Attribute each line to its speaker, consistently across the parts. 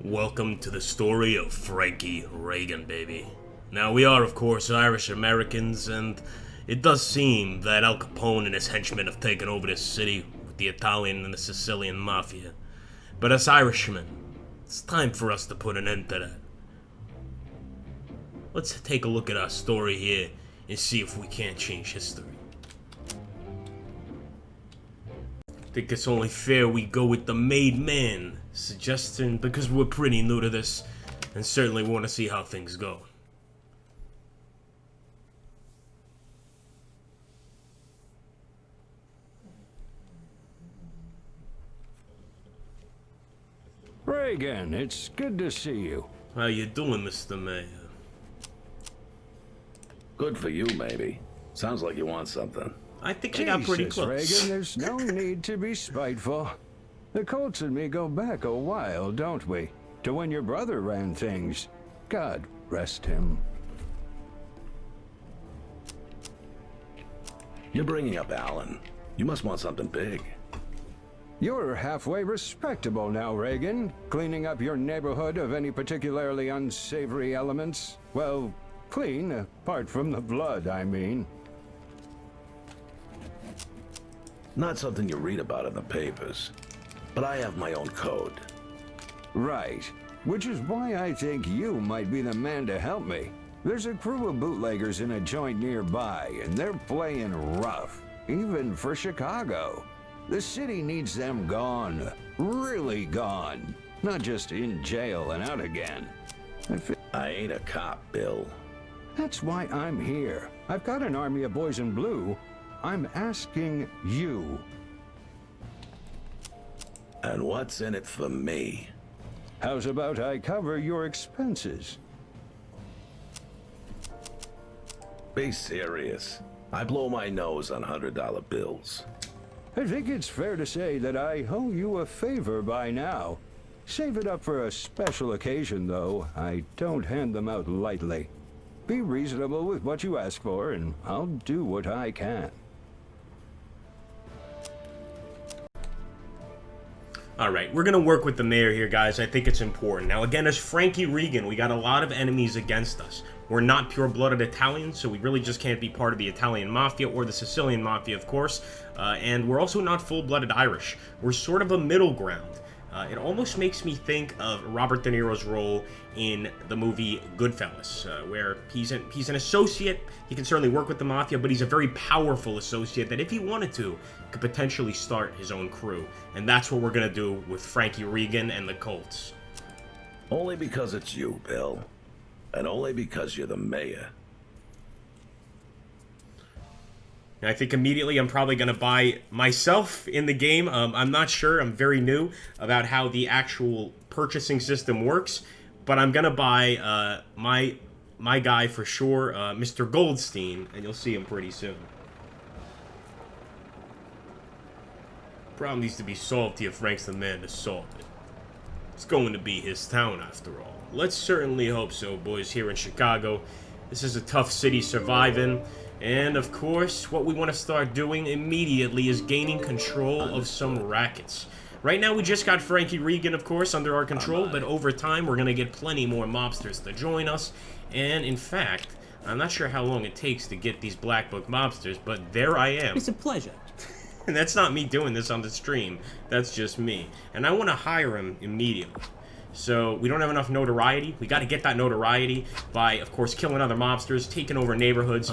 Speaker 1: Welcome to the story of Frankie Regan, baby. Now, we are, of course, Irish Americans, and it does seem that Al Capone and his henchmen have taken over this city with the Italian and the Sicilian mafia. But as Irishmen, it's time for us to put an end to that. Let's take a look at our story here and see if we can't change history. I think it's only fair we go with the made man suggestion because we're pretty new to this and certainly want to see how things go.
Speaker 2: Regan, it's good to see you.
Speaker 1: How you doing, Mr. Mayor?
Speaker 3: Good for you, maybe. Sounds like you want something.
Speaker 1: I think I got pretty
Speaker 2: Jesus,
Speaker 1: close.
Speaker 2: Regan, there's no need to be spiteful. The Colts and me go back a while, don't we? To when your brother ran things. God rest him.
Speaker 3: You're bringing up Alan. You must want something big.
Speaker 2: You're halfway respectable now, Regan. Cleaning up your neighborhood of any particularly unsavory elements. Well, clean, apart from the blood, I mean.
Speaker 3: Not something you read about in the papers. But I have my own code.
Speaker 2: Right. Which is why I think you might be the man to help me. There's a crew of bootleggers in a joint nearby, and they're playing rough. Even for Chicago. The city needs them gone. Really gone. Not just in jail and out again.
Speaker 3: I ain't a cop, Bill.
Speaker 2: That's why I'm here. I've got an army of boys in blue. I'm asking you.
Speaker 3: And what's in it for me?
Speaker 2: How's about I cover your expenses?
Speaker 3: Be serious. I blow my nose on $100 bills.
Speaker 2: I think it's fair to say that I owe you a favor by now. Save it up for a special occasion, though. I don't hand them out lightly. Be reasonable with what you ask for, and I'll do what I can.
Speaker 1: Alright, we're gonna work with the mayor here, guys. I think it's important. Now, again, as Frankie Regan, we got a lot of enemies against us. We're not pure-blooded Italians, so we really just can't be part of the Italian Mafia or the Sicilian Mafia, of course. And we're also not full-blooded Irish. We're sort of a middle ground. It almost makes me think of Robert De Niro's role in the movie Goodfellas, where he's an associate. He can certainly work with the Mafia, but he's a very powerful associate that if he wanted to, could potentially start his own crew. And that's what we're going to do with Frankie Regan and the Colts.
Speaker 3: Only because it's you, Bill. And only because you're the mayor.
Speaker 1: I think immediately I'm probably going to buy myself in the game. I'm not sure. I'm very new about how the actual purchasing system works. But I'm going to buy my guy for sure, Mr. Goldstein. And you'll see him pretty soon. Problem needs to be solved here. Frank's the man to solve it. It's going to be his town after all. Let's certainly hope so, boys, here in Chicago. This is a tough city surviving. And, of course, what we want to start doing immediately is gaining control of some rackets. Right now, we just got Frankie Regan, of course, under our control, but over time, we're going to get plenty more mobsters to join us. And, in fact, I'm not sure how long it takes to get these Black Book mobsters, but there I am.
Speaker 4: It's a pleasure.
Speaker 1: And that's not me doing this on the stream. That's just me. And I want to hire him immediately. So, we don't have enough notoriety. We got to get that notoriety by, of course, killing other mobsters, taking over neighborhoods,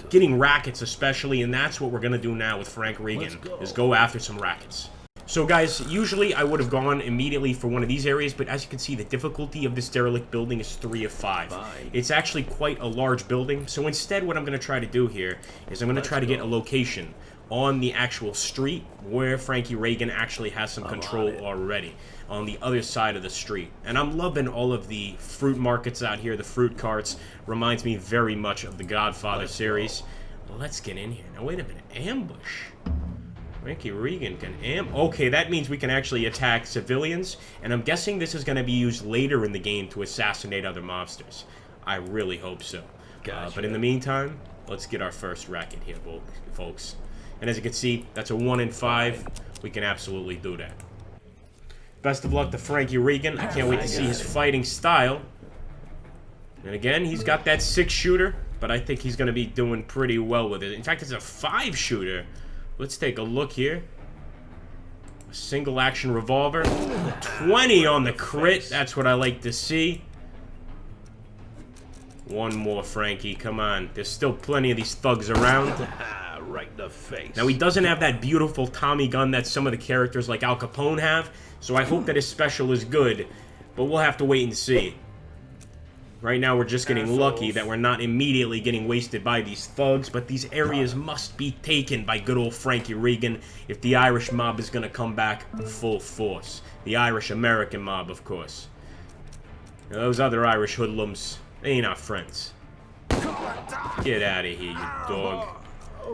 Speaker 1: getting rackets especially, and that's what we're going to do now with Frank Regan, is go after some rackets. So, guys, usually I would have gone immediately for one of these areas, but as you can see, the difficulty of this derelict building is 3 of 5. It's actually quite a large building, so instead what I'm going to try to do here is I'm going to try to get a location on the actual street where Frankie Regan actually has some control already, on the other side of the street. And I'm loving all of the fruit markets out here, the fruit carts. Reminds me very much of the Godfather series. Let's get in here. Now, wait a minute. Ambush. Frankie Regan can okay, that means we can actually attack civilians, and I'm guessing this is going to be used later in the game to assassinate other mobsters. I really hope so. But in the meantime, let's get our first racket here, folks. And as you can see, that's a 1 in 5. We can absolutely do that. Best of luck to Frankie Regan. I can't wait to see his fighting style. And again, he's got that 6-shooter, but I think he's going to be doing pretty well with it. In fact, it's a 5-shooter. Let's take a look here. A single action revolver. 20 on the crit. That's what I like to see. One more, Frankie. Come on. There's still plenty of these thugs around.
Speaker 3: Right in the face.
Speaker 1: Now, he doesn't have that beautiful Tommy gun that some of the characters like Al Capone have, so I hope that his special is good, but we'll have to wait and see. Right now, we're just getting lucky that we're not immediately getting wasted by these thugs, but these areas must be taken by good old Frankie Regan if the Irish mob is going to come back full force. The Irish-American mob, of course. Now, those other Irish hoodlums, they ain't our friends. Get out of here, you dog.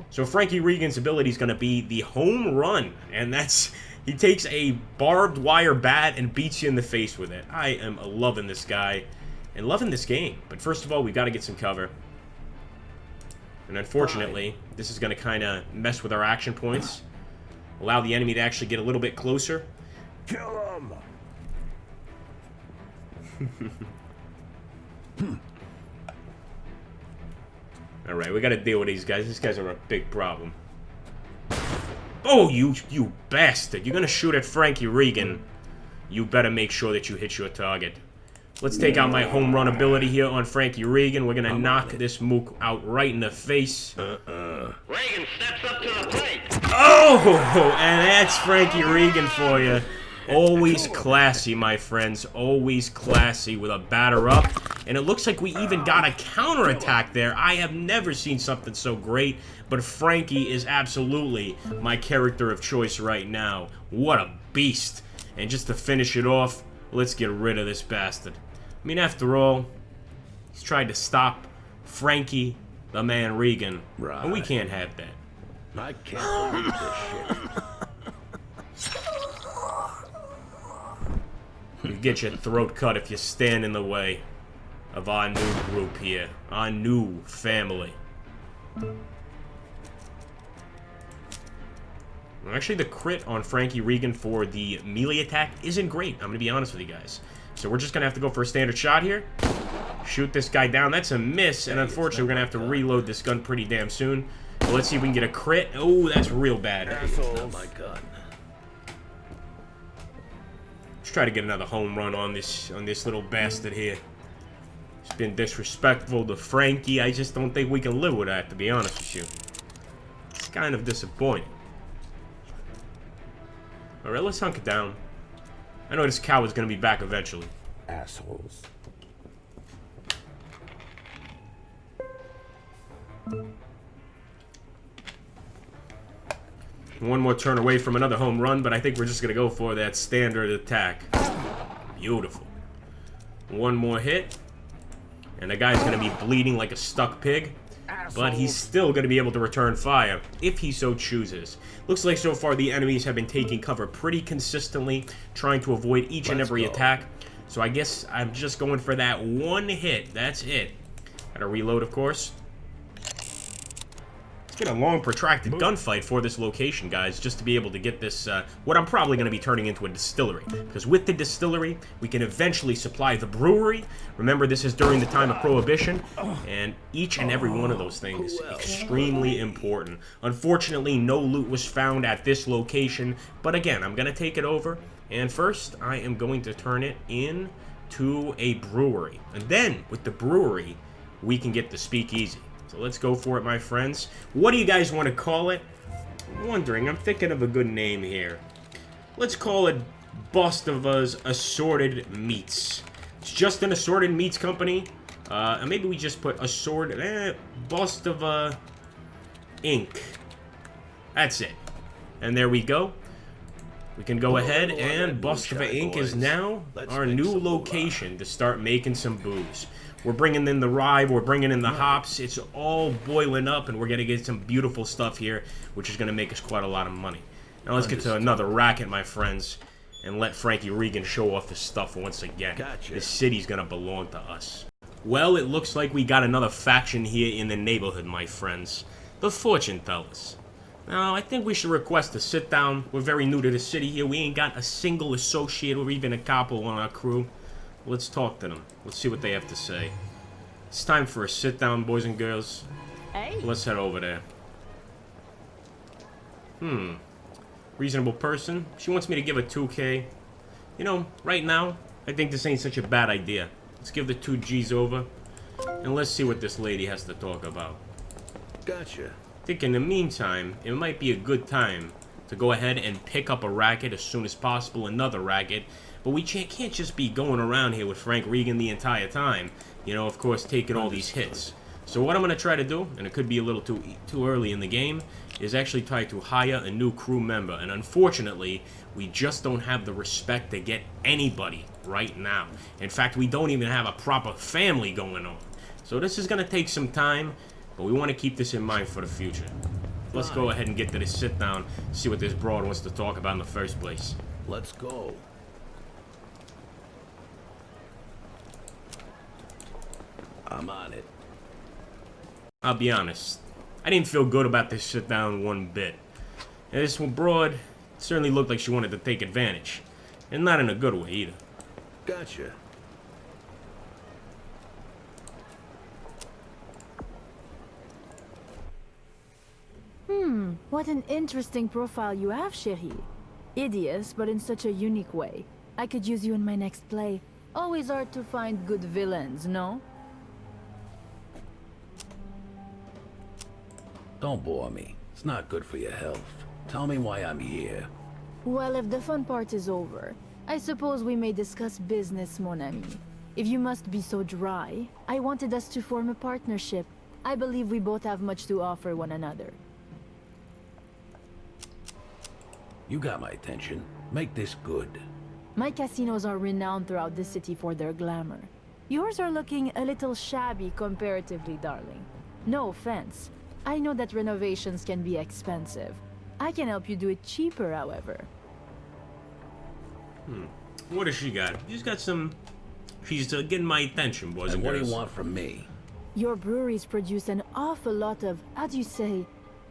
Speaker 1: So Frankie Regan's ability is going to be the home run, and that's... He takes a barbed wire bat and beats you in the face with it. I am loving this guy and loving this game. But first of all, we've got to get some cover. And unfortunately, this is going to kind of mess with our action points. Allow the enemy to actually get a little bit closer.
Speaker 3: Kill him!
Speaker 1: Alright, we gotta deal with these guys. These guys are a big problem. Oh, you bastard. You're gonna shoot at Frankie Regan. You better make sure that you hit your target. Let's take out my home run ability here on Frankie Regan. We're gonna knock this mook out right in the face.
Speaker 4: Regan steps up to the plate.
Speaker 1: Oh, and that's Frankie Regan for you. Always classy, my friends. Always classy with a batter up. And it looks like we even got a counterattack there. I have never seen something so great. But Frankie is absolutely my character of choice right now. What a beast. And just to finish it off, let's get rid of this bastard. I mean, after all, he's tried to stop Frankie, the man Regan.
Speaker 3: Right.
Speaker 1: And we can't have that.
Speaker 3: I can't believe this shit.
Speaker 1: You get your throat cut if you stand in the way of our new group here. Our new family. Actually, the crit on Frankie Regan for the melee attack isn't great. I'm going to be honest with you guys. So we're just going to have to go for a standard shot here. Shoot this guy down. That's a miss. And unfortunately, we're going to have to reload this gun pretty damn soon. But let's see if we can get a crit. Oh, that's real bad.
Speaker 3: Not my gun.
Speaker 1: Let's try to get another home run on this little bastard here. It's been disrespectful to Frankie. I just don't think we can live with that, to be honest with you. It's kind of disappointing. Alright, let's hunker down. I know this cow is going to be back eventually.
Speaker 3: Assholes.
Speaker 1: One more turn away from another home run, but I think we're just going to go for that standard attack. Beautiful. One more hit. And the guy's going to be bleeding like a stuck pig. But he's still going to be able to return fire, if he so chooses. Looks like so far the enemies have been taking cover pretty consistently, trying to avoid each and every attack. So I guess I'm just going for that one hit. That's it. Gotta reload, of course. It's been a long, protracted gunfight for this location, guys, just to be able to get this, what I'm probably going to be turning into a distillery. Because with the distillery, we can eventually supply the brewery. Remember, this is during the time of Prohibition, and each and every one of those things is extremely important. Unfortunately, no loot was found at this location, but again, I'm going to take it over, and first, I am going to turn it into a brewery. And then, with the brewery, we can get the speakeasy. So let's go for it, my friends. What do you guys want to call it? I'm wondering. I'm thinking of a good name here. Let's call it Bust of Us Assorted Meats. It's just an assorted meats company. And maybe we just put assorted... Bust of Inc. That's it. And there we go. We can go ahead and Bust of Inc. is now our new location to start making some booze. We're bringing in the rye, we're bringing in the hops. It's all boiling up, and we're going to get some beautiful stuff here, which is going to make us quite a lot of money. Now let's get to another racket, my friends, and let Frankie Regan show off his stuff once again. This city's going to belong to us. Well, it looks like we got another faction here in the neighborhood, my friends. The Fortune Tellers. Now, I think we should request a sit-down. We're very new to the city here. We ain't got a single associate or even a couple on our crew. Let's talk to them. Let's see what they have to say. It's time for a sit-down, boys and girls.
Speaker 5: Hey.
Speaker 1: Let's head over there. Reasonable person. She wants me to give her 2K. You know, right now, I think this ain't such a bad idea. Let's give the 2 G's over, and let's see what this lady has to talk about.
Speaker 3: Gotcha.
Speaker 1: I think in the meantime, it might be a good time to go ahead and pick up a racket as soon as possible, another racket. But we can't just be going around here with Frank Regan the entire time. You know, of course, taking all these hits. So what I'm going to try to do, and it could be a little too early in the game, is actually try to hire a new crew member. And unfortunately, we just don't have the respect to get anybody right now. In fact, we don't even have a proper family going on. So this is going to take some time, but we want to keep this in mind for the future. Let's go ahead and get to this sit down, see what this broad wants to talk about in the first place.
Speaker 3: Let's go. I'm on it.
Speaker 1: I'll be honest, I didn't feel good about this sit down one bit. And this one broad certainly looked like she wanted to take advantage. And not in a good way either.
Speaker 3: Gotcha.
Speaker 5: What an interesting profile you have, chérie. Hideous, but in such a unique way. I could use you in my next play. Always hard to find good villains, no?
Speaker 3: Don't bore me. It's not good for your health. Tell me why I'm here.
Speaker 5: Well, if the fun part is over, I suppose we may discuss business, mon ami. If you must be so dry, I wanted us to form a partnership. I believe we both have much to offer one another.
Speaker 3: You got my attention. Make this good.
Speaker 5: My casinos are renowned throughout the city for their glamour. Yours are looking a little shabby comparatively, darling. No offense. I know that renovations can be expensive. I can help you do it cheaper, however.
Speaker 1: What does she got? She's got some... She's getting my attention, boys and
Speaker 3: And what do
Speaker 1: girls.
Speaker 3: you want from me?
Speaker 5: Your breweries produce an awful lot of, how do you say,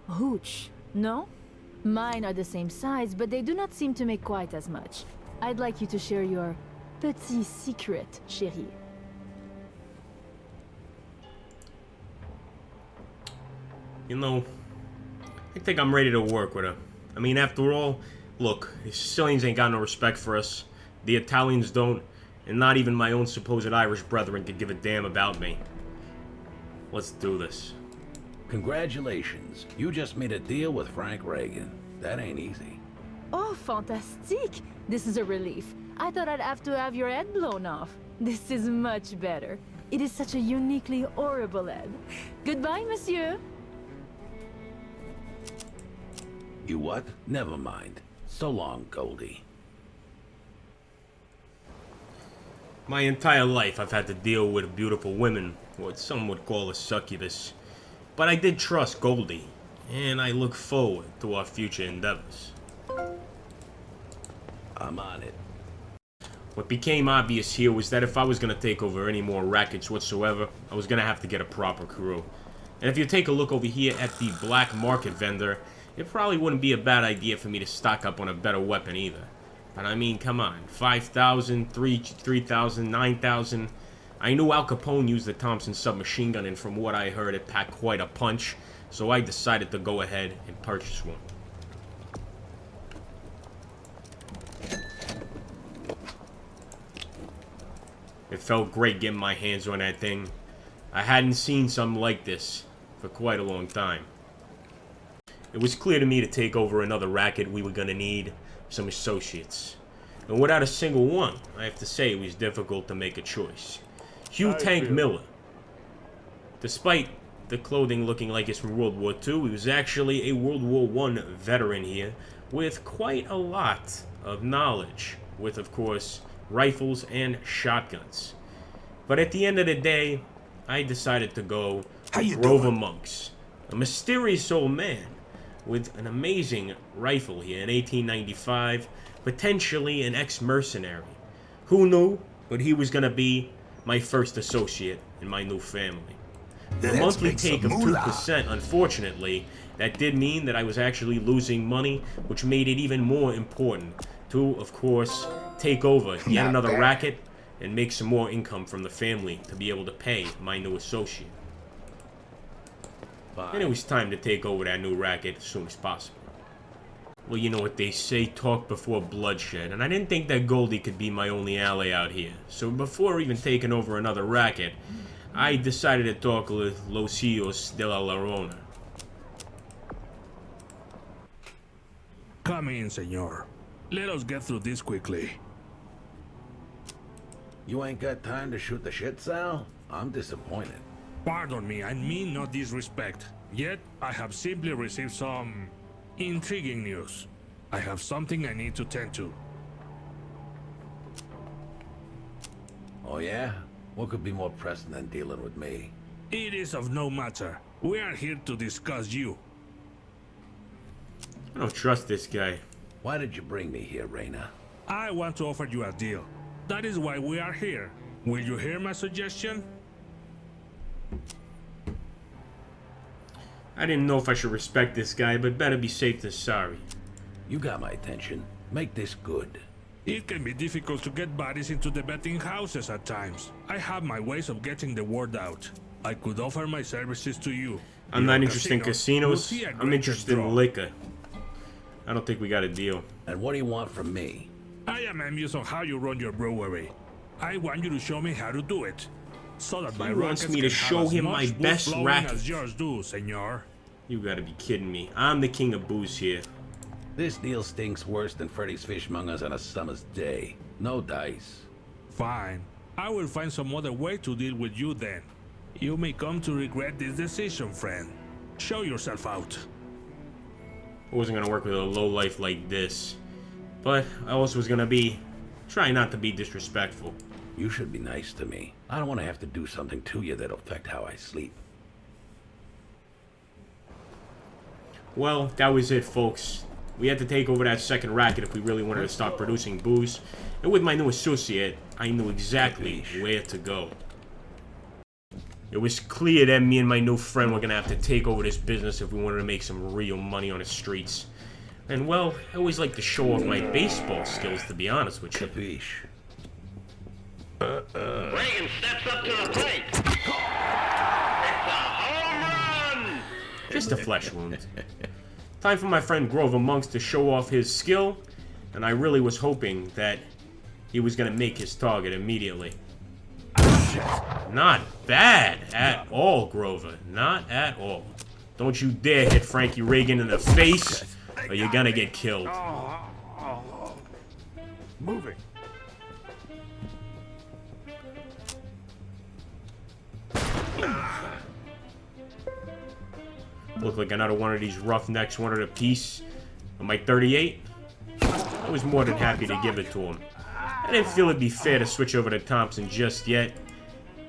Speaker 5: hooch, no? Mine are the same size, but they do not seem to make quite as much. I'd like you to share your petit secret, chérie.
Speaker 1: You know, I think I'm ready to work with her. I mean, after all, look, the Sicilians ain't got no respect for us. The Italians don't, and not even my own supposed Irish brethren could give a damn about me. Let's do this.
Speaker 3: Congratulations. You just made a deal with Frank Regan. That ain't easy.
Speaker 5: Oh, fantastique! This is a relief. I thought I'd have to have your head blown off. This is much better. It is such a uniquely horrible head. Goodbye, monsieur.
Speaker 3: You what? Never mind. So long, Goldie.
Speaker 1: My entire life I've had to deal with beautiful women, what some would call a succubus. But I did trust Goldie, and I look forward to our future endeavors.
Speaker 3: I'm on it.
Speaker 1: What became obvious here was that if I was going to take over any more rackets whatsoever, I was going to have to get a proper crew. And if you take a look over here at the black market vendor, it probably wouldn't be a bad idea for me to stock up on a better weapon either. But I mean, come on, 5,000, 3,000, 9,000. I knew Al Capone used the Thompson submachine gun, and from what I heard, it packed quite a punch. So I decided to go ahead and purchase one. It felt great getting my hands on that thing. I hadn't seen something like this for quite a long time. It was clear to me to take over another racket we were gonna need some associates. And without a single one, I have to say it was difficult to make a choice. Hugh Tank Miller. Despite the clothing looking like it's from World War II, he was actually a World War I veteran here with quite a lot of knowledge, with, of course, rifles and shotguns. But at the end of the day, I decided to go with Grover Monks, a mysterious old man with an amazing rifle here in 1895, potentially an ex-mercenary. Who knew? But he was going to be my first associate in my new family. A monthly take of 2%, unfortunately, that did mean that I was actually losing money, which made it even more important to, of course, take over yet another racket and make some more income from the family to be able to pay my new associate. And it was time to take over that new racket as soon as possible. Well, you know what they say, talk before bloodshed, and I didn't think that Goldie could be my only ally out here. So before even taking over another racket, I decided to talk with Los Hijos de la Llorona.
Speaker 6: Come in, senor. Let us get through this quickly.
Speaker 3: You ain't got time to shoot the shit, Sal? I'm disappointed.
Speaker 6: Pardon me, I mean no disrespect. Yet, I have simply received some intriguing news. I have something I need to tend to.
Speaker 3: Oh yeah? What could be more pressing than dealing with me?
Speaker 6: It is of no matter. We are here to discuss you.
Speaker 1: I don't trust this guy.
Speaker 3: Why did you bring me here, Reina?
Speaker 6: I want to offer you a deal. That is why we are here. Will you hear my suggestion?
Speaker 1: I didn't know if I should respect this guy, but better be safe than sorry.
Speaker 3: You got my attention. Make this good.
Speaker 6: It can be difficult to get bodies into the betting houses at times. I have my ways of getting the word out. I could offer my services to you.
Speaker 1: I'm not interested in
Speaker 6: casinos,
Speaker 1: casinos.
Speaker 6: you'll see a
Speaker 1: I'm
Speaker 6: greater
Speaker 1: interested
Speaker 6: draw.
Speaker 1: in liquor. I don't think we got a deal.
Speaker 3: And what do you want from me?
Speaker 6: I am envious on how you run your brewery. I want you to show me how to do it, so that my
Speaker 1: He wants
Speaker 6: rackets
Speaker 1: me to
Speaker 6: can have
Speaker 1: show
Speaker 6: as
Speaker 1: him
Speaker 6: much
Speaker 1: my
Speaker 6: booze
Speaker 1: best
Speaker 6: flowing
Speaker 1: racket.
Speaker 6: as yours do, senor.
Speaker 1: You gotta be kidding me. I'm the king of booze here.
Speaker 3: This deal stinks worse than Freddy's Fishmongers on a summer's day. No dice.
Speaker 6: Fine. I will find some other way to deal with you then. You may come to regret this decision, friend. Show yourself out.
Speaker 1: I wasn't gonna work with a lowlife like this. But I also was gonna be... try not to be disrespectful.
Speaker 3: You should be nice to me. I don't want to have to do something to you that'll affect how I sleep.
Speaker 1: Well, that was it, folks. We had to take over that second racket if we really wanted to start producing booze. And with my new associate, I knew exactly where to go. It was clear that me and my new friend were gonna have to take over this business if we wanted to make some real money on the streets. And well, I always like to show off my baseball skills, to be honest with you.
Speaker 3: Capiche?
Speaker 4: Regan steps up to the plate. It's a home run!
Speaker 1: Just a flesh wound. Time for my friend Grover Monks to show off his skill, and I really was hoping that he was gonna make his target immediately. Not bad at all, Grover. Not at all. Don't you dare hit Frankie Regan in the face, or you're gonna get killed.
Speaker 6: Moving.
Speaker 1: Look like another one of these roughnecks wanted a piece of my 38. I was more than happy to give it to him. I didn't feel it'd be fair to switch over to Thompson just yet.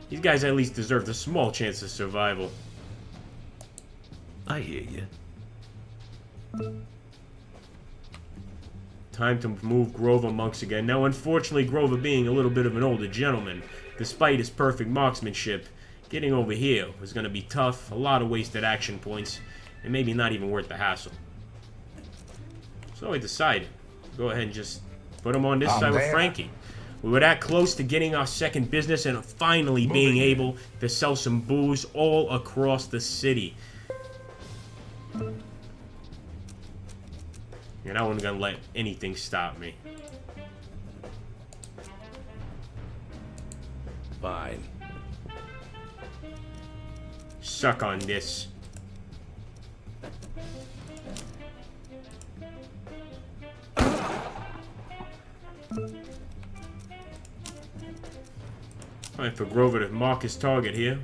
Speaker 1: These guys at least deserved a small chance of survival.
Speaker 3: I hear you.
Speaker 1: Time to move Grover Monks again. Now, unfortunately, Grover being a little bit of an older gentleman, despite his perfect marksmanship, getting over here was going to be tough, a lot of wasted action points, and maybe not even worth the hassle. So I decided, go ahead and just put him on this side with Frankie. We were that close to getting our second business and finally being able to sell some booze all across the city. And I wasn't going to let anything stop me.
Speaker 3: Fine.
Speaker 1: Suck on this. Time for Grover to mark his target here.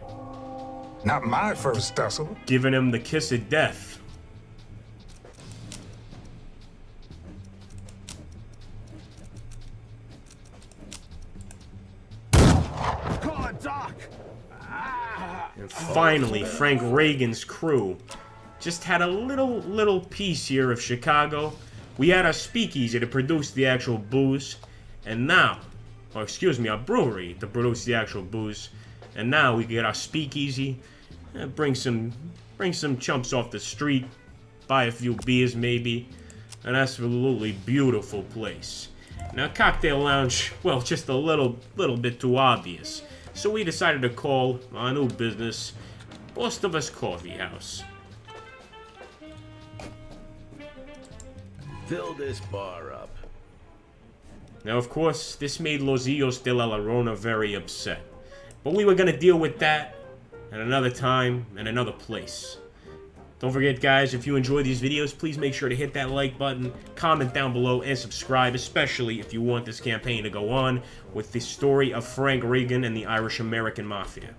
Speaker 7: Not my first tussle.
Speaker 1: Giving him the kiss of death. And finally, Frank Regan's crew just had a little piece here of Chicago. We had our speakeasy to produce the actual booze, and now, or excuse me, our brewery to produce the actual booze, and now we get our speakeasy bring some chumps off the street, buy a few beers maybe. An absolutely beautiful place. Now, cocktail lounge, well, just a little bit too obvious. So we decided to call our new business Most of Us Coffee House.
Speaker 3: Fill this bar up.
Speaker 1: Now, of course, this made Los Illos de la Llorona very upset. But we were gonna deal with that at another time and another place. Don't forget, guys, if you enjoy these videos, please make sure to hit that like button, comment down below, and subscribe, especially if you want this campaign to go on with the story of Frank Regan and the Irish-American Mafia.